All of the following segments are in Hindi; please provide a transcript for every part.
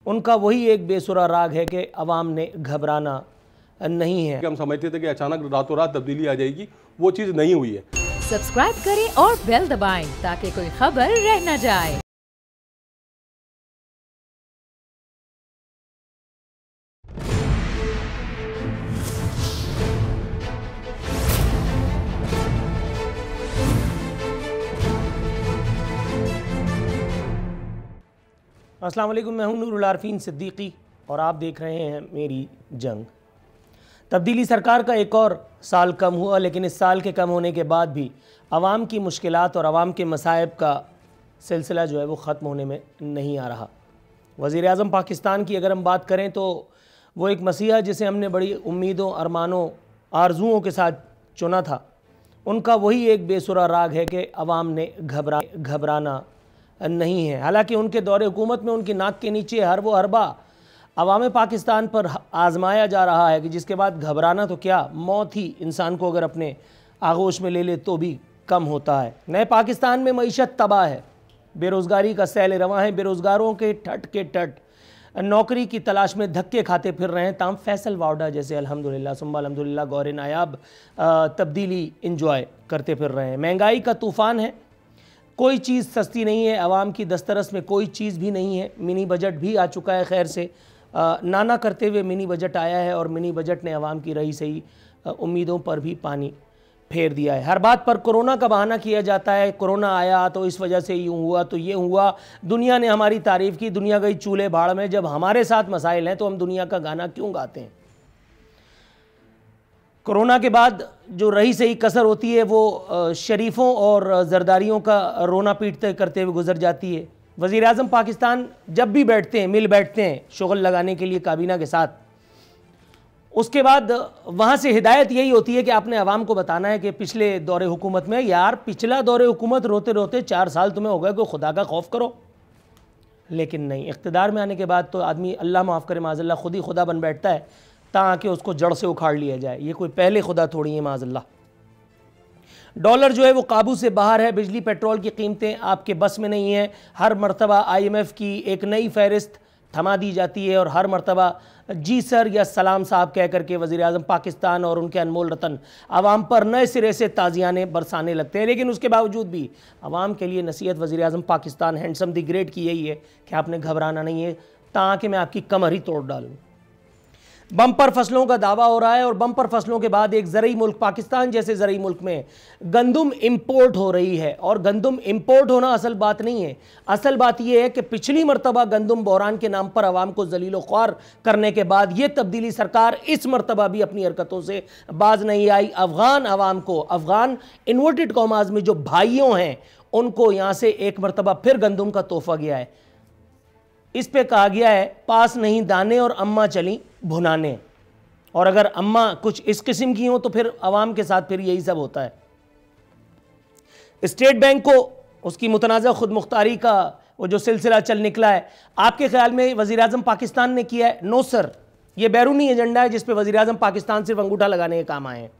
उनका वही एक बेसुरा राग है कि अवाम ने घबराना नहीं है। हम समझते थे कि अचानक रातों रात तब्दीली आ जाएगी, वो चीज़ नहीं हुई है। सब्सक्राइब करें और बेल दबाएं ताकि कोई खबर रह न जाए। अस्सलाम वालेकुम, मैं हूं नूरुल आरफीन सिद्दीकी और आप देख रहे हैं मेरी जंग। तब्दीली सरकार का एक और साल कम हुआ, लेकिन इस साल के कम होने के बाद भी आवाम की मुश्किलात और आवाम के मसाइब का सिलसिला जो है वो ख़त्म होने में नहीं आ रहा। वज़ीर आज़म पाकिस्तान की अगर हम बात करें तो वो एक मसीहा जिसे हमने बड़ी उम्मीदों, अरमानों, आरजुओं के साथ चुना था, उनका वही एक बेसुरा राग है कि अवाम ने घबराना नहीं है। हालांकि उनके दौरे हुकूमत में उनकी नाक के नीचे हर वो हरबा अवाम पाकिस्तान पर आजमाया जा रहा है कि जिसके बाद घबराना तो क्या, मौत ही इंसान को अगर अपने आगोश में ले ले तो भी कम होता है। नए पाकिस्तान में मईशत तबाह है, बेरोज़गारी का सैल रवां है, बेरोज़गारों के ठट नौकरी की तलाश में धक्के खाते फिर रहे हैं। ताम फैसल वाउडा जैसे अल्हम्दुलिल्लाह सुम्मा अल्हम्दुलिल्लाह गौर नायाब तब्दीली इंजॉय करते फिर रहे हैं। महंगाई का तूफ़ान है, कोई चीज़ सस्ती नहीं है, आवाम की दस्तरस में कोई चीज़ भी नहीं है। मिनी बजट भी आ चुका है, खैर से नाना करते हुए मिनी बजट आया है और मिनी बजट ने आवाम की रही सही उम्मीदों पर भी पानी फेर दिया है। हर बात पर कोरोना का बहाना किया जाता है, कोरोना आया तो इस वजह से यूँ हुआ तो ये हुआ, दुनिया ने हमारी तारीफ़ की, दुनिया गई चूल्हे भाड़ में। जब हमारे साथ मसाइल हैं तो हम दुनिया का गाना क्यों गाते हैं। कोरोना के बाद जो रही सही कसर होती है वो शरीफों और ज़रदारियों का रोना पीटते करते हुए गुजर जाती है। वज़ीर आज़म पाकिस्तान जब भी बैठते हैं, मिल बैठते हैं शुगल लगाने के लिए काबीना के साथ, उसके बाद वहाँ से हिदायत यही होती है कि आपने अवाम को बताना है कि पिछले दौरे हुकूमत में, यार पिछला दौरे हुकूमत रोते रोते 4 साल तुम्हें हो गए, कोई खुदा का खौफ करो। लेकिन नहीं, इक़्तिदार में आने के बाद तो आदमी अल्लाह माफ़ करे माज़अल्लाह खुद ही खुदा बन बैठता है ताकि उसको जड़ से उखाड़ लिया जाए। ये कोई पहले खुदा थोड़ी है माज़अल्लाह। डॉलर जो है वो काबू से बाहर है, बिजली पेट्रोल की कीमतें आपके बस में नहीं है। हर मरतबा IMF की एक नई फहरिस्त थमा दी जाती है और हर मरतबा जी सर या सलाम साहब कह करके वज़ीर आज़म पाकिस्तान और उनके अनमोल रतन आवाम पर नए सिरे से ताज़ियाने बरसाने लगते हैं। लेकिन उसके बावजूद भी आवाम के लिए नसीहत वज़ीर आज़म पाकिस्तान हैंडसम द ग्रेट की यही है कि आपने घबराना नहीं है ताकि मैं आपकी कमर ही तोड़ डालूँ। बम्पर फसलों का दावा हो रहा है और बम्पर फसलों के बाद एक ज़रई मुल्क पाकिस्तान जैसे ज़रई मुल्क में गंदुम इंपोर्ट हो रही है। और गंदुम इंपोर्ट होना असल बात नहीं है, असल बात यह है कि पिछली मरतबा गंदुम बहरान के नाम पर आवाम को जलीलो ख्वार करने के बाद ये तब्दीली सरकार इस मरतबा भी अपनी हरकतों से बाज नहीं आई। अफ़गान आवाम को, अफ़गान इन्वर्टेड कॉमास में जो भाइयों हैं, उनको यहाँ से एक मरतबा फिर गंदुम का तोहफा गया है। इस पे कहा गया है पास नहीं दाने और अम्मा चली भुनाने, और अगर अम्मा कुछ इस किस्म की हो तो फिर अवाम के साथ फिर यही सब होता है। स्टेट बैंक को उसकी मुतनाज़ा खुद मुख्तारी का वो जो सिलसिला चल निकला है, आपके ख्याल में वज़ीर आज़म पाकिस्तान ने किया है? नो सर, ये बैरूनी एजेंडा है जिस पे वज़ीर आज़म पाकिस्तान सिर्फ अंगूठा लगाने के काम आए हैं।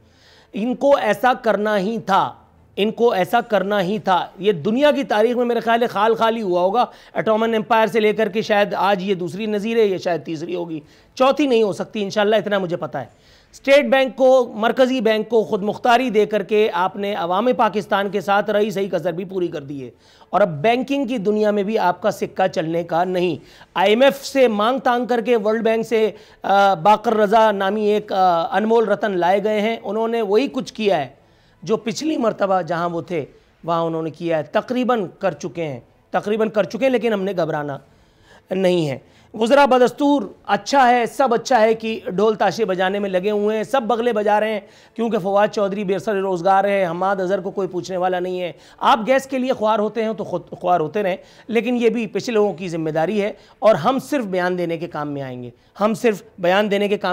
इनको ऐसा करना ही था, इनको ऐसा करना ही था। ये दुनिया की तारीख में मेरे ख्याल है खाल खाली हुआ होगा। ऑटोमन एम्पायर से लेकर के शायद आज ये दूसरी नज़ीर है, ये शायद तीसरी होगी, चौथी नहीं हो सकती इंशाल्लाह, इतना मुझे पता है। स्टेट बैंक को, मरकज़ी बैंक को खुद मुख्तारी दे करके आपने अवाम पाकिस्तान के साथ रही सही कसर भी पूरी कर दी है। और अब बैंकिंग की दुनिया में भी आपका सिक्का चलने का नहीं। IMF से मांग तांग करके वर्ल्ड बैंक से बाकर रज़ा नामी एक अनमोल रतन लाए गए हैं। उन्होंने वही कुछ किया है जो पिछली मरतबा जहां वो थे वहां उन्होंने किया है। तकरीबन कर चुके हैं, लेकिन हमने घबराना नहीं है। गुज़रा बदस्तूर अच्छा है, सब अच्छा है कि ढोल ताशे बजाने में लगे हुए हैं, सब बगले बजा रहे हैं क्योंकि फवाद चौधरी बेसर रोज़गार है, हमाद अज़हर को कोई पूछने वाला नहीं है। आप गैस के लिए ख्वार होते हैं तो खुद ख्वार होते रहें, लेकिन ये भी पिछले लोगों की जिम्मेदारी है और हम सिर्फ बयान देने के काम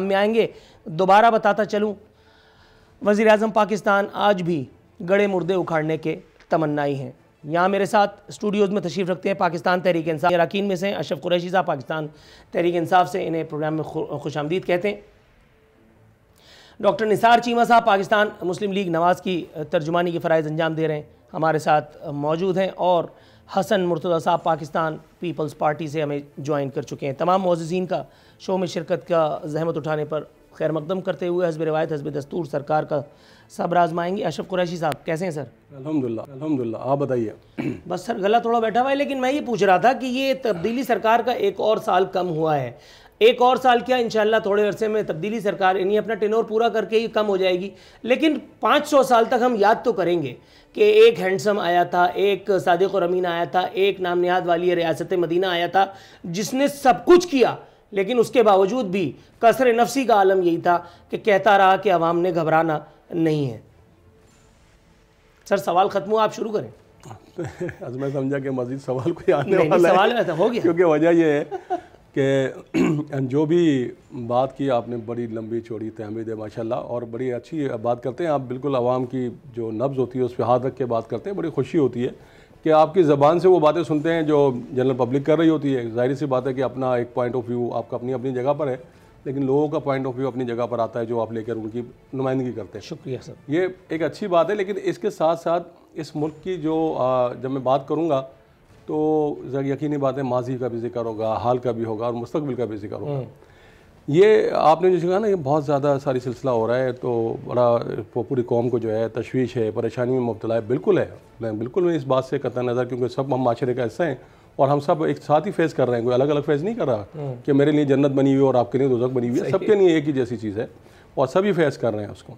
में आएंगे। दोबारा बताता चलूँ, वज़ीर आज़म पाकिस्तान आज भी गड़े मुर्दे उखाड़ने के तमन्नाई हैं। यहाँ मेरे साथ स्टूडियोज़ में तशरीफ़ रखते हैं पाकिस्तान तहरीक इंसाफ अरकान में से अशरफ कुरैशी साहब, पाकिस्तान तहरीक इंसाफ से, इन्हें प्रोग्राम में खुशामदीद कहते हैं। डॉक्टर निसार चीमा साहब पाकिस्तान मुस्लिम लीग नवाज़ की तर्जुमानी के फ़राइज़ अंजाम दे रहे हैं, हमारे साथ मौजूद हैं। और हसन मुर्तज़ा साहब पाकिस्तान पीपल्स पार्टी से हमें ज्वाइन कर चुके हैं। तमाम मौज़िज़ीन का शो में शिरकत का जहमत उठाने पर खैर मकदम करते हुए हस्ब रिवायत हस्ब दस्तूर सरकार का सब्र आजमाएंगे। अशरफ कुरैशी साहब कैसे हैं सर? अल्हम्दुलिल्लाह अल्हम्दुलिल्लाह, आप बताइए। बस सर गला थोड़ा बैठा हुआ है, लेकिन मैं ये पूछ रहा था कि ये तब्दीली सरकार का एक और साल कम हुआ है, एक और साल क्या इंशाल्लाह थोड़े अरसे में तब्दीली सरकार इन्हीं अपना टेनोर पूरा करके ही कम हो जाएगी, लेकिन 500 साल तक हम याद तो करेंगे कि एक हैंडसम आया था, एक सादिक और अमीन आया था, एक नाम निहाद वाली रियासत मदीना आया था जिसने सब कुछ किया, लेकिन उसके बावजूद भी कसर नफसी का आलम यही था कि कहता रहा कि अवाम ने घबराना नहीं है। सर सवाल खत्म हुआ, आप शुरू करें। आज मैं समझा कि मजीद सवाल कोई आने नहीं, वाला सवाल है, हो गया, क्योंकि वजह यह है कि जो भी बात की आपने बड़ी लंबी चौड़ी तहमीद है माशाल्लाह, और बड़ी अच्छी बात करते हैं आप, बिल्कुल आवाम की जो नब्ज़ होती है उस पर हाथ रख के बात करते हैं। बड़ी खुशी होती है कि आपकी ज़बान से वो बातें सुनते हैं जो जनरल पब्लिक कर रही होती है। जाहिर सी बात है कि अपना एक पॉइंट ऑफ व्यू आपका अपनी अपनी जगह पर है, लेकिन लोगों का पॉइंट ऑफ व्यू अपनी जगह पर आता है जो आप लेकर उनकी नुमाइंदगी करते हैं। शुक्रिया सर, ये एक अच्छी बात है। लेकिन इसके साथ साथ इस मुल्क की जो जब मैं बात करूँगा तो यकीनी बात है माजी का भी जिक्र होगा, हाल का भी होगा और मुस्तकबिल का भी जिक्र होगा। ये आपने जो कहा ना, ये बहुत ज़्यादा सारी सिलसिला हो रहा है, तो बड़ा पूरी कौम को जो है तशवीश है, परेशानी में मुब्तला है। बिल्कुल है, मैं इस बात से कतई नज़र, क्योंकि सब हम माशरे का हिस्सा हैं और हम सब एक साथ ही फेस कर रहे हैं, कोई अलग अलग फेस नहीं कर रहा कि मेरे लिए जन्नत बनी हुई है और आपके लिए दोज़ख बनी हुई है। सबके लिए एक ही जैसी चीज़ है और सभी फेस कर रहे हैं उसको।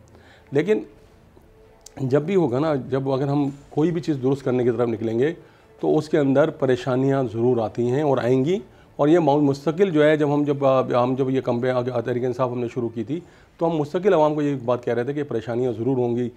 लेकिन जब भी होगा ना, जब अगर हम कोई भी चीज़ दुरुस्त करने की तरफ निकलेंगे तो उसके अंदर परेशानियाँ ज़रूर आती हैं और आएंगी। और ये मुस्तकिल जो है, जब ये तहरीक इंसाफ हमने शुरू की थी तो हम मुस्तकिल आवाम को ये बात कह रहे थे कि परेशानियाँ ज़रूर होंगी,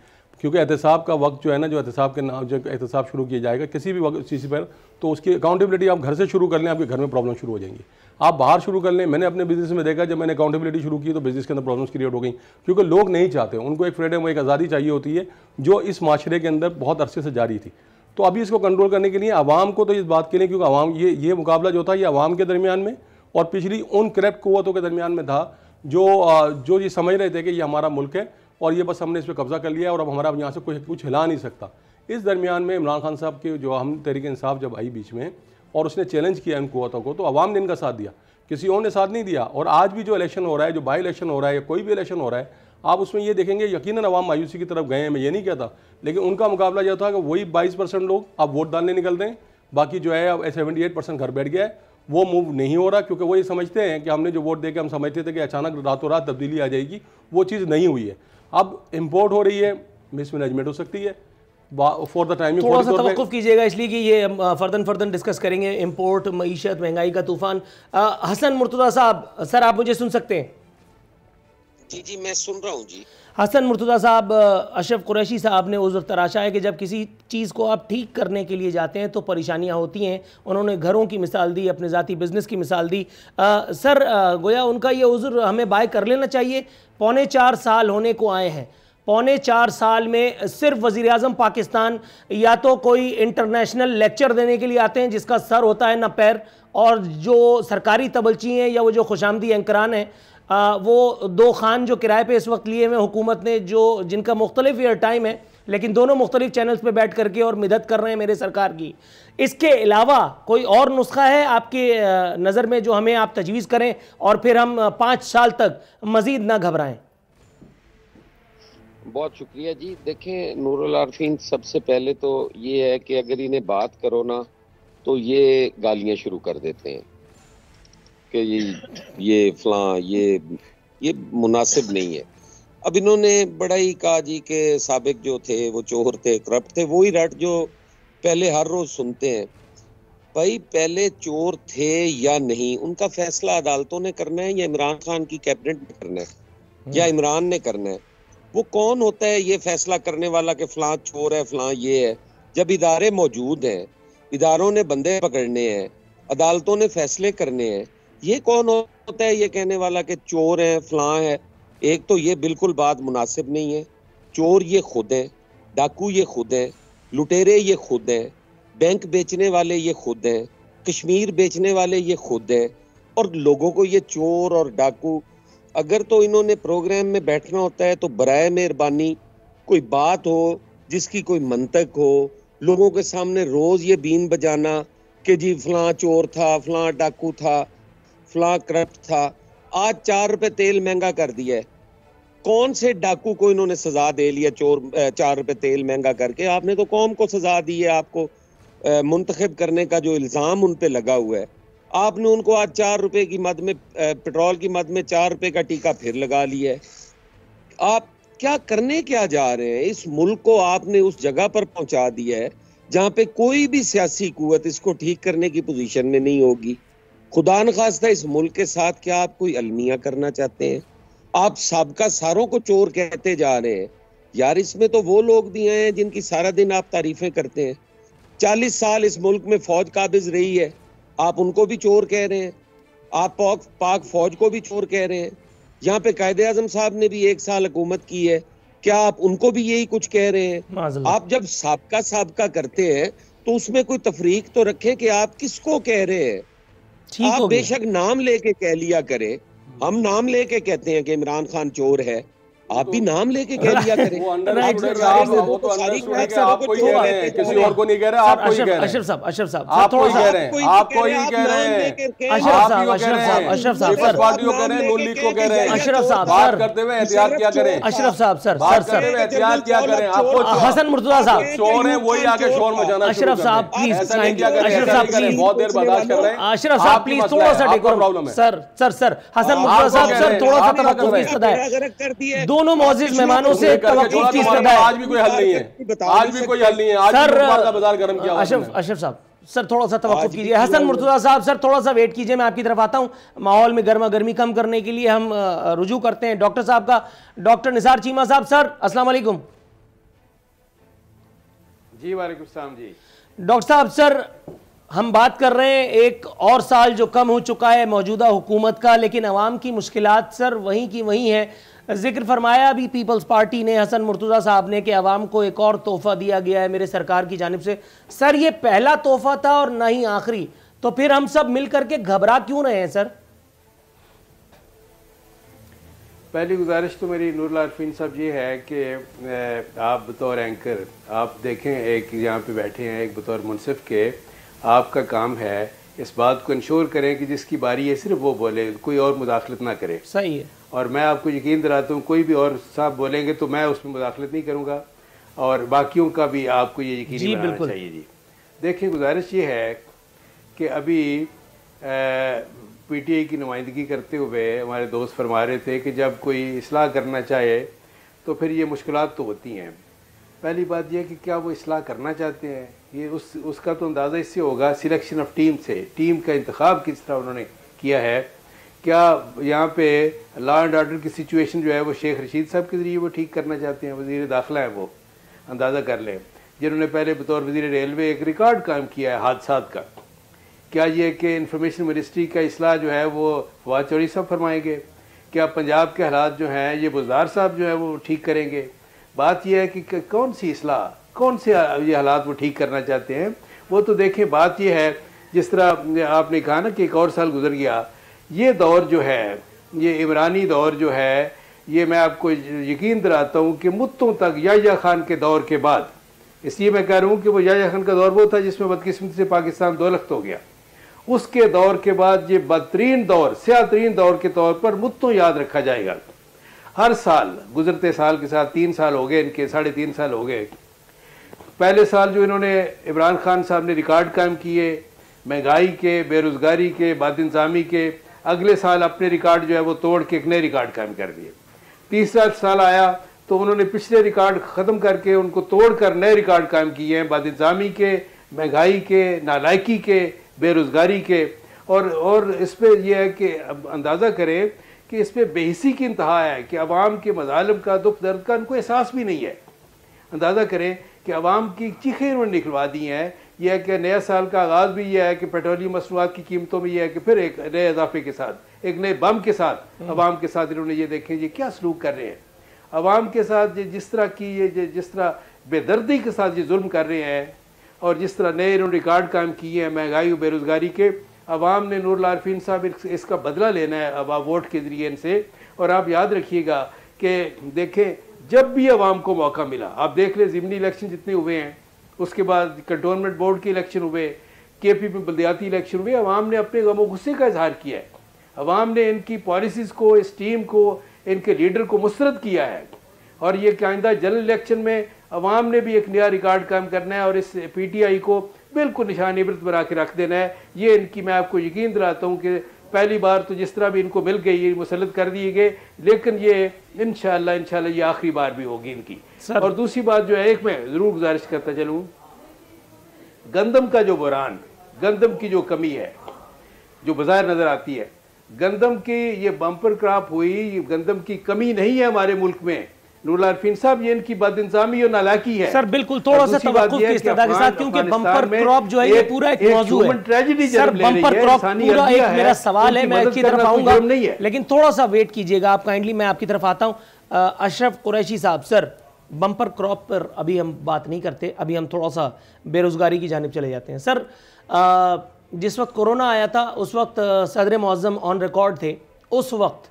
क्योंकि एहतसाब का वक्त जो है ना, जो एहतसाब के नाम जब एहतसाब शुरू किया जाएगा किसी भी वक्त चीज़ पर, तो उसकी अकाउंटेबिलिटी आप घर से शुरू कर लें, आपके घर में प्रॉब्लम शुरू हो जाएंगी। आप बाहर शुरू कर लें। मैंने अपने बिज़नेस में देखा, जब मैंने अकाउंटेबिलिटी शुरू की तो बिज़नेस के अंदर प्रॉब्लम्स क्रिएट हो गई, क्योंकि लोग नहीं चाहते, उनको एक फ्रीडम, एक आज़ादी चाहिए होती है जो इस माशरे के अंदर बहुत अरसे से जारी थी। तो अभी इसको कंट्रोल करने के लिए आवाम को तो इस बात के लिए, क्योंकि आवाम ये मुकाबला जो था ये आवाम के दरमियान में और पिछली उन करप्ट कुव्वतों के दरमियान में था जो ये समझ रहे थे कि ये हमारा मुल्क है और ये बस हमने इस पर कब्जा कर लिया और अब हमारा यहाँ से कुछ हिला नहीं सकता। इस दरमियान में इमरान खान साहब के जो हम तहरीक इंसाफ जब आई बीच में और उसने चैलेंज किया इन कुव्वतों को, तो आवाम ने इनका साथ दिया, किसी और ने साथ नहीं दिया। और आज भी जो इलेक्शन हो रहा है, जो बाई इलेक्शन हो रहा है या कोई भी इलेक्शन हो रहा है, आप उसमें ये देखेंगे यकीनन अवाम मायूसी की तरफ गए हैं, मैं ये नहीं कहता, लेकिन उनका मुकाबला यह था कि वही 22% लोग अब वोट डालने निकलते हैं, बाकी जो है अब 78% घर बैठ गया है, वो मूव नहीं हो रहा, क्योंकि वो ये समझते हैं कि हमने जो वोट दे के हम समझते थे कि अचानक रातों रात तब्दीली आ जाएगी, वो चीज़ नहीं हुई है। अब इम्पोर्ट हो रही है, मिसमैनेजमेंट हो सकती है फॉर द टाइम। थोड़ा सा तवक्कुफ कीजिएगा, इसलिए कि ये फर्दन डिस्कस करेंगे इम्पोर्ट, मईशत, महंगाई का तूफान। हसन मुर्तज़ा साहब, सर आप मुझे सुन सकते हैं? जी मैं सुन रहा हूँ जी। हसन मुर्तज़ा साहब, अशरफ कुरैशी साहब ने उज़्र तराशा है कि जब किसी चीज़ को आप ठीक करने के लिए जाते हैं तो परेशानियां होती हैं। उन्होंने घरों की मिसाल दी, अपने ज़ाती बिज़नेस की मिसाल दी। सर गोया उनका ये उज़्र हमें बाय कर लेना चाहिए। 4.25 साल होने को आए हैं, 4.25 साल में सिर्फ वज़ीर आज़म पाकिस्तान या तो कोई इंटरनेशनल लेक्चर देने के लिए आते हैं जिसका सर होता है ना पैर, और जो सरकारी तबलची हैं या वो जो खुशामदी एंकरान हैं, वो 2 खान जो किराए पे इस वक्त लिए हुए हुकूमत ने, जो जिनका मुख्तलिफ ईयर टाइम है, लेकिन दोनों मुख्तलिफ चैनल्स पे बैठ करके और मदद कर रहे हैं मेरे सरकार की। इसके अलावा कोई और नुस्खा है आपके नज़र में जो हमें आप तजवीज़ करें और फिर हम 5 साल तक मज़ीद ना घबराएं? बहुत शुक्रिया जी। देखें नूरुल आरफीन, सबसे पहले तो ये है कि अगर इन्हें बात करो ना तो ये गालियाँ शुरू कर देते हैं कि ये फलां, ये मुनासिब नहीं है। अब इन्होंने बड़ा ही कहा जी कि साबिक जो थे वो चोर थे, करप्ट थे, वही रट जो पहले हर रोज सुनते हैं। भाई पहले चोर थे या नहीं, उनका फैसला अदालतों ने करना है या इमरान खान की कैबिनेट ने करना है या इमरान ने करना है? वो कौन होता है ये फैसला करने वाला कि फलां चोर है, फलां ये है? जब इदारे मौजूद हैं, इदारों ने बंदे पकड़ने हैं, अदालतों ने फैसले करने हैं, ये कौन होता है ये कहने वाला कि चोर है, फलां है? एक तो ये बिल्कुल बात मुनासिब नहीं है। चोर ये खुद हैं, डाकू ये खुद हैं, लुटेरे ये खुद हैं, बैंक बेचने वाले ये खुद हैं, कश्मीर बेचने वाले ये खुद हैं, और लोगों को ये चोर और डाकू, अगर तो इन्होंने प्रोग्राम में बैठना होता है तो बराए मेहरबानी कोई बात हो जिसकी कोई मंतक हो, लोगों के सामने रोज ये बीन बजाना कि जी फलां चोर था, फलां डाकू था, फलां करप्ट था। आज 4 रुपए तेल महंगा कर दिया है। कौन से डाकू को इन्होंने सजा दे लिया? चोर 4 रुपए तेल महंगा करके आपने तो कौम को सजा दी है। आपको मुंतखब करने का जो इल्जाम उन पे लगा हुआ है, आपने उनको आज 4 रुपए की मद में पेट्रोल की मद में 4 रुपए का टीका फिर लगा लिया है। आप क्या करने क्या जा रहे हैं? इस मुल्क को आपने उस जगह पर पहुंचा दिया है जहां पे कोई भी सियासी कुव्वत इसको ठीक करने की पोजीशन में नहीं होगी। खुदा न खास्ता इस मुल्क के साथ क्या आप कोई अलमिया करना चाहते हैं? आप सबका सारों को चोर कहते जा रहे हैं। यार इसमें तो वो लोग भी हैं जिनकी सारा दिन आप तारीफें करते हैं। 40 साल इस मुल्क में फौज काबिज रही है, आप उनको भी चोर कह रहे हैं। आप पाक फौज को भी चोर कह रहे हैं। यहाँ पे कायदे आजम साहब ने भी 1 साल हुकूमत की है, क्या आप उनको भी यही कुछ कह रहे हैं? आप जब साबका करते हैं तो उसमें कोई तफरीक तो रखें कि आप किसको कह रहे हैं। आप बेशक नाम लेके कह लिया करें, हम नाम लेके कहते हैं कि इमरान खान चोर है, आप भी नाम लेके कह लिया करें। वो अंडरस्टूड है, आप तो अंडरस्टूड है, आप कोई कह रहे हैं, किसी और को नहीं कह रहे, आप कोई कह रहे हैं। अशरफ साहब आप कोई कह रहे हैं, आप कोई कह रहे हैं, अशरफ साहब पीपल्स पार्टी को कह रहे हैं, नून लीग को कह रहे हैं। अशरफ साहब बात करते हुए एहतियात क्या करें? अशरफ साहब सर बात करते हुए एहतियात क्या करें? आपको हसन मुर्तजा साहब शोर है, वही आगे शोर मचाना। अशरफ साहब प्लीज, ऐसा नहीं क्या करें, अशरफ ऐसा साहब नहीं करें, प्लीज, बहुत देर बर्दाश्त कर रहे हैं। अशरफ साहब प्लीज थोड़ा सा प्रॉब्लम है सर हसन मुर्तजा साहब सर थोड़ा सा तवक्कुफ की इस्तदा है। दोनों मौजूद मेहमानों से तवक्कुफ की इस्तदा है। आज भी कोई हल नहीं है, आज भी कोई हल नहीं है, आज भी का बाजार गर्म किया। अशरफ साहब सर थोड़ा सा तवक्कुफ कीजिए। हसन मुर्तजा साहब सर थोड़ा सा वेट कीजिए, मैं आपकी तरफ आता हूं। माहौल में गर्मा गर्मी कम करने के लिए हम रुजू करते हैं डॉक्टर साहब का। डॉक्टर निसार चीमा साहब सर अस्सलाम वालेकुम। जी वालेकुम सलाम जी। डॉक्टर साहब सर हम बात कर रहे हैं एक और साल जो कम हो चुका है मौजूदा हुकूमत का, लेकिन अवाम की मुश्किलात सर वहीं की वहीं है। जिक्र फरमाया भी पीपल्स पार्टी ने, हसन मुर्तजा साहब ने, कि अवाम को एक और तोहफा दिया गया है मेरे सरकार की जानिब से। सर ये पहला तोहफा था और ना ही आखिरी, तो फिर हम सब मिल करके घबरा क्यों रहे हैं सर? पहली गुजारिश तो मेरी नूरुल आरफीन साहब ये है कि आप बतौर एंकर आप देखें, एक यहाँ पे बैठे हैं, एक बतौर मुनसिफ के आपका काम है इस बात को इंश्योर करें कि जिसकी बारी है सिर्फ वो बोले, कोई और मुदाखलत ना करे। सही है। और मैं आपको यकीन दिलाता हूँ कोई भी और साहब बोलेंगे तो मैं उसमें मुदाखलत नहीं करूँगा, और बाकियों का भी आपको ये यकीनी बनाना चाहिए। जी देखिए, गुजारिश ये है कि अभी पीटीआई की नुमाइंदगी करते हुए हमारे दोस्त फरमा रहे थे कि जब कोई इस्लाह करना चाहे तो फिर ये मुश्किलात तो होती हैं। पहली बात यह कि क्या वो इस्लाह करना चाहते हैं, ये उसका तो अंदाज़ा इससे होगा सिलेक्शन ऑफ टीम से, टीम का इंतखाब किस तरह उन्होंने किया है। क्या यहाँ पे लॉ एंड ऑर्डर की सिचुएशन जो है वो शेख रशीद साहब के ज़रिए वो ठीक करना चाहते हैं? वज़ीर दाखिला है वो, अंदाज़ा कर लें, जिन्होंने पहले बतौर वज़ीर रेलवे एक रिकॉर्ड कायम किया है हादसात का। क्या ये कि इंफॉर्मेशन मिनिस्ट्री का इस्लाह जो है वो फवाद चौधरी साहब फरमाएंगे? क्या पंजाब के हालात जो हैं ये बुज़दार साहब जो है वो ठीक करेंगे? बात यह है कि कौन सी इस्लाह, कौन से ये हालात वो ठीक करना चाहते हैं वो तो देखें। बात यह है जिस तरह आपने कहा ना कि एक और साल गुजर गया, ये दौर जो है, ये इमरानी दौर जो है, ये मैं आपको यकीन दिलाता हूँ कि मुद्दों तक याह्या खान के दौर के बाद, इसलिए मैं कह रहा हूँ कि वो याह्या खान का दौर वो था जिसमें बदकिस्मती से पाकिस्तान दौलख्त हो गया। उसके दौर के बाद ये बदतरीन दौर, स्यातरीन दौर के तौर पर मुद्दों याद रखा जाएगा। हर साल गुजरते साल के साथ 3 साल हो गए इनके, 3.5 साल हो गए। पहले साल जो इन्होंने इमरान खान साहब ने रिकॉर्ड कायम किए महंगाई के, बेरोज़गारी के, बदइंतज़ामी के, अगले साल अपने रिकॉर्ड जो है वो तोड़ के एक नए रिकॉर्ड कायम कर दिए। तीसरा साल आया तो उन्होंने पिछले रिकॉर्ड ख़त्म करके उनको तोड़ कर नए रिकॉर्ड कायम किए हैं, बदइंतज़ामी के, महंगाई के, नालायकी के, बेरोज़गारी के। और इस पर यह है कि अंदाज़ा करें कि इस पर बेहिसी की इंतहा है कि अवाम के मज़ालिम का, दुख दर्द का इनको एहसास भी नहीं है। अंदाज़ा करें कि अवाम की चीखें इन्होंने निकलवा दी हैं। यह है कि नया साल का आगाज़ भी यह है कि पेट्रोलियम मसनूआत की कीमतों में यह है कि फिर एक नए इजाफे के साथ, एक नए बम के साथ अवाम के साथ इन्होंने ये देखें ये क्या सलूक कर रहे हैं अवाम के साथ, जिस तरह की ये जिस तरह बेदर्दी के साथ ये जुल्म कर रहे हैं, और जिस तरह नए इन्होंने रिकॉर्ड कायम किए हैं महंगाई और बेरोज़गारी के। अवाम ने नूरुल आरफीन साहब इसका बदला लेना है अब वोट के ज़रिए इनसे। और आप याद रखिएगा कि देखें, जब भी अवाम को मौका मिला, आप देख लें ज़िमनी इलेक्शन जितने हुए हैं उसके बाद कंटोनमेंट बोर्ड के इलेक्शन हुए, KPP बल्दियाती इलेक्शन हुए। अवाम ने अपने गम गुस्से का इजहार किया है, अवाम ने इनकी पॉलिसीज़ को, इस टीम को, इनके लीडर को मुस्तरद किया है। और ये आइंदा जनरल इलेक्शन में अवाम ने भी एक नया रिकॉर्ड कायम करना है और इस PTI को बिल्कुल निशान इबरत बना के रख देना है। ये इनकी मैं आपको यकीन दिलाता हूँ कि पहली बार तो जिस तरह भी इनको मिल गई, ये मुसल्लत कर दिए गए, लेकिन ये इंशाल्लाह ये आखिरी बार भी होगी इनकी। और दूसरी बात जो है, एक मैं ज़रूर गुजारिश करता चलूँ, गंदम का जो बुरान, गंदम की जो कमी है जो बाज़ार नज़र आती है, गंदम की ये बम्पर क्रॉप हुई, ये गंदम की कमी नहीं है हमारे मुल्क में। नूरुल आरफीन साहब, ये इनकी बदइंसामी और नालायकी है। सर बिल्कुल, थोड़ा सा तवक्कुफ की इस्तदा के साथ, क्योंकि बम्पर क्रॉप जो है ये पूरा एक मौजू है सर। बम्पर क्रॉप पूरा एक मेरा सवाल है, मैं आपकी तरफ आऊंगा, लेकिन थोड़ा सा वेट कीजिएगा आप काइंडली, मैं आपकी तरफ आता हूँ। अशरफ कुरैशी साहब, सर बम्पर क्रॉप पर अभी हम बात नहीं करते, अभी हम थोड़ा सा बेरोजगारी की जानिब चले जाते हैं। सर जिस वक्त कोरोना आया था उस वक्त सदर मुअज़्ज़म ऑन रिकॉर्ड थे, उस वक्त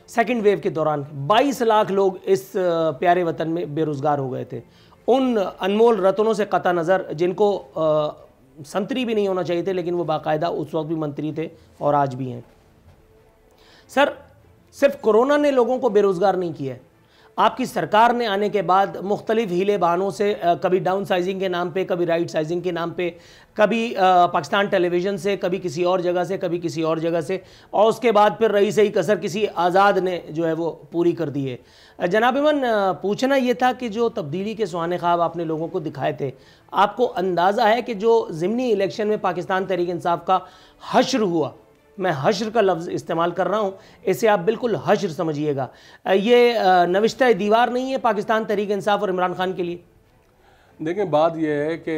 सेकंड वेव के दौरान 22 लाख लोग इस प्यारे वतन में बेरोज़गार हो गए थे। उन अनमोल रतनों से कता नज़र जिनको संतरी भी नहीं होना चाहिए थे, लेकिन वो बाकायदा उस वक्त भी मंत्री थे और आज भी हैं। सर सिर्फ कोरोना ने लोगों को बेरोज़गार नहीं किया है, आपकी सरकार ने आने के बाद मुख्तलिफ हीले बहानों से, कभी डाउन साइजिंग के नाम पे, कभी राइट साइजिंग के नाम पे, कभी पाकिस्तान टेलीविज़न से, कभी किसी और जगह से, कभी किसी और जगह से, और उसके बाद फिर रही सही कसर किसी आज़ाद ने जो है वो पूरी कर दी है। जनाब इमन, पूछना ये था कि जो तब्दीली के सुहाने ख्वाब आपने लोगों को दिखाए थे, आपको अंदाज़ा है कि जो ज़िमनी इलेक्शन में पाकिस्तान तहरीक इंसाफ का हश्र हुआ, मैं हश्र का लफ्ज़ इस्तेमाल कर रहा हूँ, इसे आप बिल्कुल हश्र समझिएगा, ये नविश्ता दीवार नहीं है पाकिस्तान तहरीक इंसाफ और इमरान खान के लिए? देखें, बात यह है कि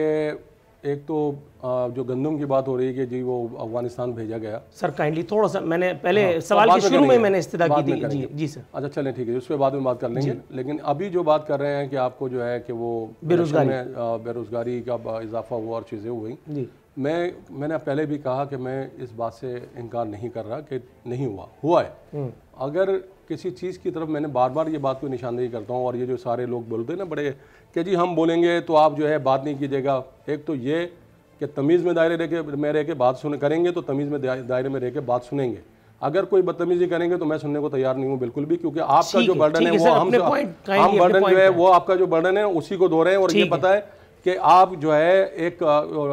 एक तो जो गंदम की बात हो रही है कि जी वो अफगानिस्तान भेजा गया। सर काइंडली थोड़ा सा, मैंने पहले सवाल के शुरू में मैंने इस्तिदा की थी। जी जी सर। अच्छा चलें, ठीक है, उस पर बाद में बात कर लेंगे। लेकिन अभी जो बात कर रहे हैं कि आपको जो है कि वो बेरोजगारी का इजाफा हुआ और चीज़ें हुई जी, मैंने पहले भी कहा कि मैं इस बात से इनकार नहीं कर रहा कि नहीं हुआ है। अगर किसी चीज़ की तरफ, मैंने बार बार ये बात को निशानदेही करता हूँ, और ये जो सारे लोग बोलते हैं ना बड़े कि जी हम बोलेंगे तो आप जो है बात नहीं कीजिएगा, एक तो ये कि तमीज़ में दायरे रह के बात करेंगे तो तमीज़ में दायरे में रह के बात सुनेंगे। अगर कोई बदतमीजी करेंगे तो मैं सुनने को तैयार नहीं हूँ बिल्कुल भी, क्योंकि आपका जो बर्डन है वो हम बर्डन जो है वो आपका जो बर्डन है उसी को धो रहे हैं। और ये पता है कि आप जो है एक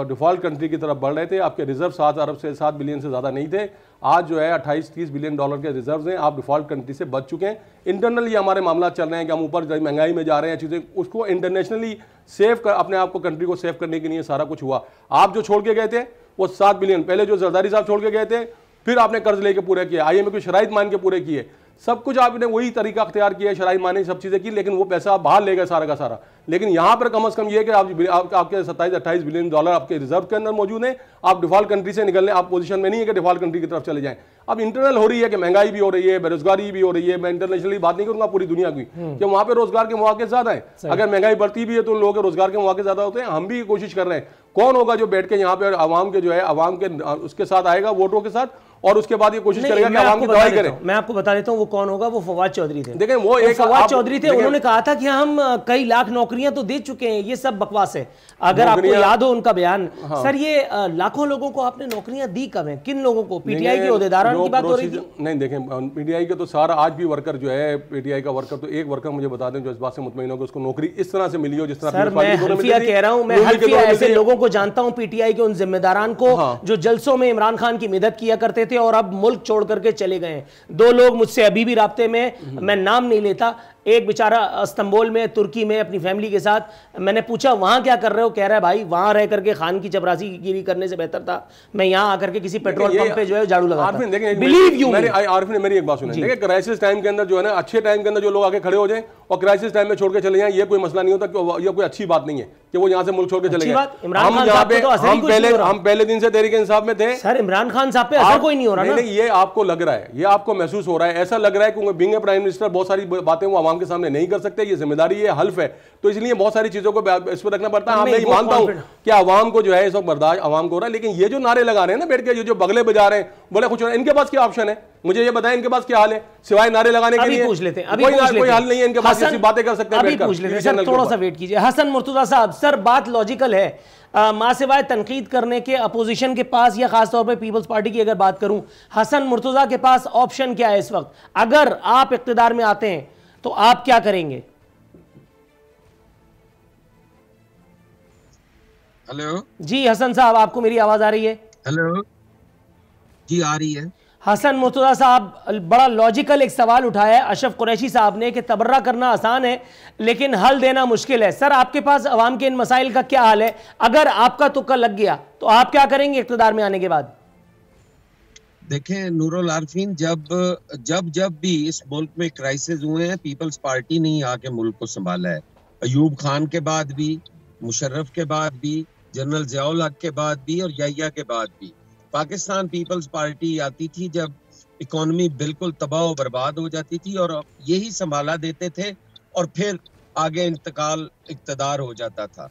डिफ़ॉल्ट कंट्री की तरफ बढ़ रहे थे, आपके रिजर्व 7 बिलियन से ज़्यादा नहीं थे, आज जो है 28-30 बिलियन डॉलर के रिजर्व हैं, आप डिफ़ॉल्ट कंट्री से बच चुके हैं। इंटरनली हमारे मामला चल रहे हैं कि हम ऊपर महंगाई में जा रहे हैं, चीज़ें उसको इंटरनेशनली अपने आप को, कंट्री को सेव करने के लिए सारा कुछ हुआ। आप जो छोड़ के गए थे वो 7 बिलियन, पहले जो जरदारी साहब छोड़ के गए थे, फिर आपने कर्ज लेके पूरे किए, IMF की शराइत मान के पूरे किए, सब कुछ आपने वही तरीका अख्तियार किया, शराइत माने सब चीज़ें की, लेकिन वो पैसा आप बाहर ले गए सारा का सारा। लेकिन यहाँ पर कम से कम ये कि आपके 27-28 बिलियन डॉलर आपके रिजर्व के अंदर मौजूद हैं, आप डिफॉल्ट कंट्री से निकलने, आप पोजीशन में नहीं है कि डिफॉल्ट कंट्री की तरफ चले जाएं। अब इंटरनल हो रही है कि महंगाई भी हो रही है, बेरोजगारी भी हो रही है, मैं इंटरनेशनली बात नहीं करूंगा, पूरी दुनिया की, कि वहाँ पे रोजगार के मौके ज्यादा है। अगर महंगाई बढ़ती भी है तो लोगों के रोजगार के मौके ज्यादा होते हैं। हम भी कोशिश कर रहे हैं, कौन होगा जो बैठ के यहाँ पे आवाम के जो है आवाम के उसके साथ आएगा, वोटों के साथ, और उसके बाद ये कोशिश करेगा कि आवाम की दवाई करें। मैं आपको बता देता हूँ वो कौन होगा, वो फवाद चौधरी थे। देखें वो एक फवाद चौधरी थे, उन्होंने कहा था कि हम कई लाख नौकरियां तो दे चुके हैं, ये सब बकवास है। अगर आपको याद हो उनका बयान। हाँ। सर ये लाखों लोगों को आपने नौकरियां दी कब है, किन लोगों को? PTI के ओहदेदारों की बात हो रही थी। नहीं देखें, PTI के तो सारा आज भी वर्कर जो है, PTI का वर्कर, तो एक वर्कर मुझे बता दें जो इस बात से मुतमईन हो कि उसको नौकरी इस तरह से मिली हो जिस तरह। सर मैं हल्फिया कह रहा हूं, मैं हल्फिया ऐसे लोगों को जानता हूं, PTI के उन जिम्मेदारान को जो जलसों में इमरान खान की मदद किया करते थे और अब मुल्क छोड़ करके चले गए हैं। 2 लोग मुझसे अभी भी राब्ते में, मैं नाम नहीं लेता, एक बेचारा इस्तांबुल में, तुर्की में अपनी फैमिली के साथ, मैंने पूछा वहां क्या कर रहे हो, कह रहा है भाई वहां रह करके खान की चपरासी गिरी करने से बेहतर था मैं यहां आकर के किसी पेट्रोल पंप पे जो है झाड़ू लगाता। बिलीव यू, आरिफ ने मेरी एक बात सुनी, क्राइसिस टाइम के अंदर जो है ना, अच्छे टाइम के अंदर जो लोग आके खड़े हो जाए और क्राइसिस टाइम में छोड़ के चले जाएं, ये कोई मसला नहीं होता, ये कोई अच्छी बात नहीं है कि वो यहाँ से मुल्क छोड़ के चले गए। हम पहले दिन से तहरीक इंसाफ में थे। सर इमरान खान साहब पे असर कोई नहीं हो रहा। नहीं, ये आपको लग रहा है, ये आपको महसूस हो रहा है, ऐसा लग रहा है कि बीइंग ए प्राइम मिनिस्टर बहुत सारी बातें वो आवाम आवाम के सामने नहीं कर सकते, ये जिम्मेदारी है, हल्फ है। तो इसलिए बहुत सारी चीजों को इस पर रखना पड़ता है। मैं मानता हूँ कि आवाम को जो है इस वक्त बर्दाश्त आवाम को हो रहा है, लेकिन ये जो नारे लगा रहे हैं ना बैठ के, जो बगले बजा रहे हैं, बोले कुछ, इनके पास क्या ऑप्शन है? मुझे ये बताएं, इनके पास क्या हाल है सिवाय नारे लगाने के लिए? पूछ लेते हैं, कोई हल नहीं है इनके पास, ऐसी बातें कर सकते हैं बैठकर। थोड़ा सा वेट कीजिए। हसन मुर्तजा साहब, सर बात लॉजिकल है, मां सिवाय तनकीद करने के अपोजिशन के पास, या खासतौर पर पीपल्स पार्टी की अगर बात करूं, हसन मुर्तजा के पास ऑप्शन क्या है इस वक्त? अगर आप इख्तिदार में आते हैं तो आप क्या करेंगे? हेलो जी हसन साहब, आपको मेरी आवाज आ रही है? हेलो जी, आ रही है। हसन मुर्तजा साहब, बड़ा लॉजिकल एक सवाल उठाया है अशरफ कुरैशी साहब ने कि तबर्रा करना आसान है लेकिन हल देना मुश्किल है। सर आपके पास अवाम के इन मसाइल का क्या हाल है? अगर आपका तुक्का लग गया तो आप क्या करेंगे इक़्तिदार में आने के बाद? देखें नूरुल आरफीन, जब भी इस मुल्क में क्राइसिस हुए हैं, पीपल्स पार्टी ने आके मुल्क को संभाला है। अयूब खान के बाद भी, मुशर्रफ के बाद भी, जनरल ज़ियाउल हक के बाद भी और याहिया के बाद भी। पाकिस्तान पीपल्स पार्टी आती थी जब इकोनॉमी बिल्कुल तबाह और बर्बाद हो जाती थी, और यही संभाला देते थे और फिर आगे इंतकाल इक़्तिदार हो जाता था।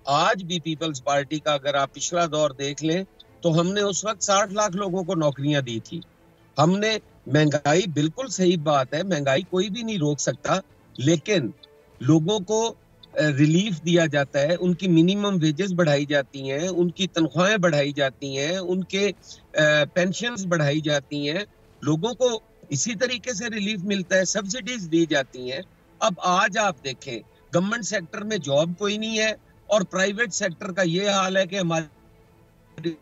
आज भी पीपल्स पार्टी का अगर आप पिछला दौर देख लें तो हमने उस वक्त 60 लाख लोगों को नौकरियां दी थी। हमने महंगाई, बिल्कुल सही बात है, महंगाई कोई भी नहीं रोक सकता, लेकिन लोगों को रिलीफ दिया जाता है, उनकी मिनिमम वेजेस बढ़ाई जाती हैं, उनकी तनख्वाहें बढ़ाई जाती हैं, उनके पेंशन्स बढ़ाई जाती हैं, लोगों को इसी तरीके से रिलीफ मिलता है, सब्सिडीज दी जाती हैं। अब आज आप देखें गवर्नमेंट सेक्टर में जॉब कोई नहीं है और प्राइवेट सेक्टर का ये हाल है कि हमारे।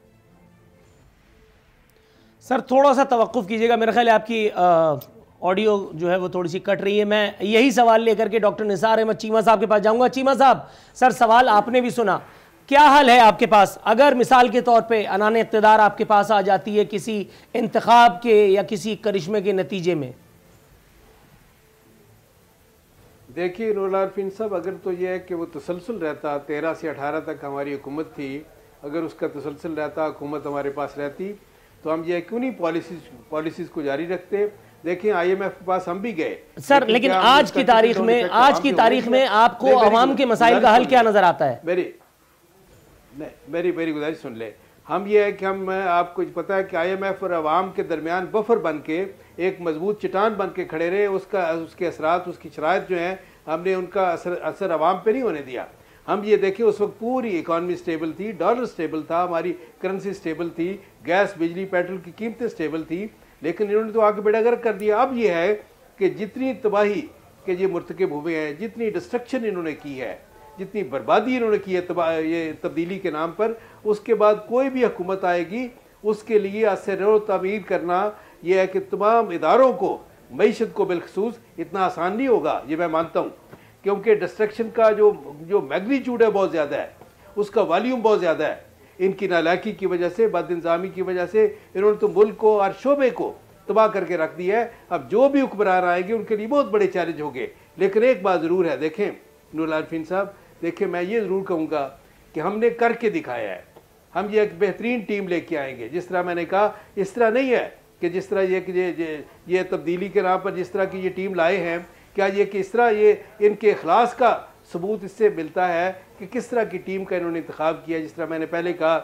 सर थोड़ा सा तवक्कुफ कीजिएगा, मेरा ख्याल है आपकी ऑडियो जो है वो थोड़ी सी कट रही है। मैं यही सवाल लेकर के डॉक्टर निसार अहमद चीमा साहब के पास जाऊंगा। चीमा साहब, सर सवाल आपने भी सुना, क्या हल है आपके पास? अगर मिसाल के तौर पे अनान इक़्तिदार आपके पास आ जाती है किसी इंतखाब के या किसी करिश्मे के नतीजे में? देखिए नूरुल आरफीन साहब, अगर तो यह है कि वो तसलसल रहता, 13 से 18 तक हमारी हुकूमत थी, अगर उसका तसलसल रहता, हुकूमत हमारे पास रहती, तो हम ये क्यों नहीं पॉलिसीज को जारी रखते। देखिए IMF के पास हम भी गए सर, लेकिन आज की तारीख में आपको अवाम के मसाइल का हल क्या नजर आता है? मेरी गुजारिश सुन ले। हम ये है कि आपको पता है कि IMF और अवाम के दरमियान बफर बन के एक मजबूत चट्टान बन के खड़े रहे। उसके असरात, उसकी शराइत जो हैं, हमने उनका असर अवाम पे नहीं होने दिया। हम ये देखें उस वक्त पूरी इकॉनमी स्टेबल थी, डॉलर स्टेबल था, हमारी करेंसी स्टेबल थी, गैस बिजली पेट्रोल की कीमतें स्टेबल थी, लेकिन इन्होंने तो आगे बेड़ागर्क कर दिया। अब ये है कि जितनी तबाही के ये मुर्तकिब हुए हैं, जितनी डिस्ट्रक्शन इन्होंने की है, जितनी बर्बादी इन्होंने की है ये तब्दीली के नाम पर, उसके बाद कोई भी हुकूमत आएगी उसके लिए असर तमीर करना यह है कि तमाम इदारों को, मईशत को बिलखसूस इतना आसान नहीं होगा, ये मैं मानता हूँ, क्योंकि डिस्ट्रक्शन का जो मैग्नीट्यूड है बहुत ज़्यादा है, उसका वॉल्यूम बहुत ज़्यादा है। इनकी नालायकी की वजह से, बदइंतज़ामी की वजह से इन्होंने तो मुल्क को और शोबे को तबाह करके रख दिया है। अब जो भी हुक्मरान आएंगे उनके लिए बहुत बड़े चैलेंज होंगे। लेकिन एक बात ज़रूर है, देखें नूरुल आरफीन साहब, देखें मैं ये ज़रूर कहूँगा कि हमने करके दिखाया है। हम ये एक बेहतरीन टीम लेके आएंगे। जिस तरह मैंने कहा, इस तरह नहीं है कि जिस तरह ये तब्दीली के नाम पर जिस तरह की ये टीम लाए हैं, क्या ये कि इस तरह ये इनके इखलास का सबूत इससे मिलता है कि किस तरह की टीम का इन्होंने इंतखाब किया। जिस तरह मैंने पहले कहा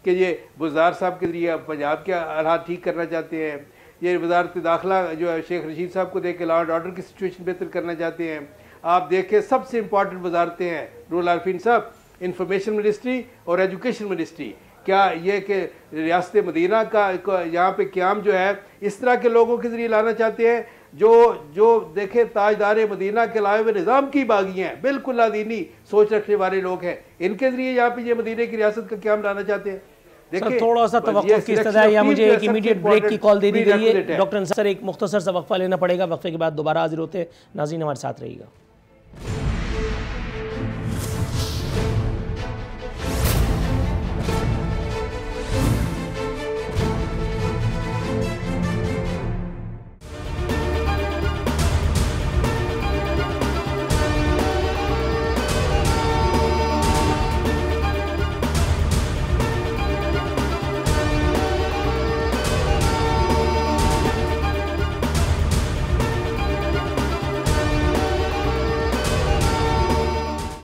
कि ये वज़ार साहब के ज़रिए पंजाब के हालात ठीक करना चाहते हैं, ये वज़ारत दाखिला जो है शेख रशीद साहब को देख के लॉ एंड ऑर्डर की सिचुएशन बेहतर करना चाहते हैं। आप देखें सबसे इंपॉर्टेंट वजारतें हैं नूरुल आरफीन साहब, इंफॉर्मेशन मिनिस्ट्री और एजुकेशन मिनिस्ट्री। क्या ये कि रियासत मदीना का यहाँ पे क़याम जो है इस तरह के लोगों के ज़रिए लाना चाहते हैं जो देखे ताजदार मदीना के लाए हुए निज़ाम की बागी हैं, बिल्कुल लादीनी सोच रखने वाले लोग हैं, इनके ज़रिए यहाँ पे ये मदीने की रियासत का क़याम लाना चाहते हैं। देखिए थोड़ा सा तवक्कुफ की इस्तदा है, या मुझे एक इमीडिएट ब्रेक की कॉल दे दी गई है। डॉक्टर सर एक मुख्तसर सा वक्फा लेना पड़ेगा, वक्फे के बाद दोबारा हाजिर होते हैं। नाज़रीन हमारे साथ रहिएगा।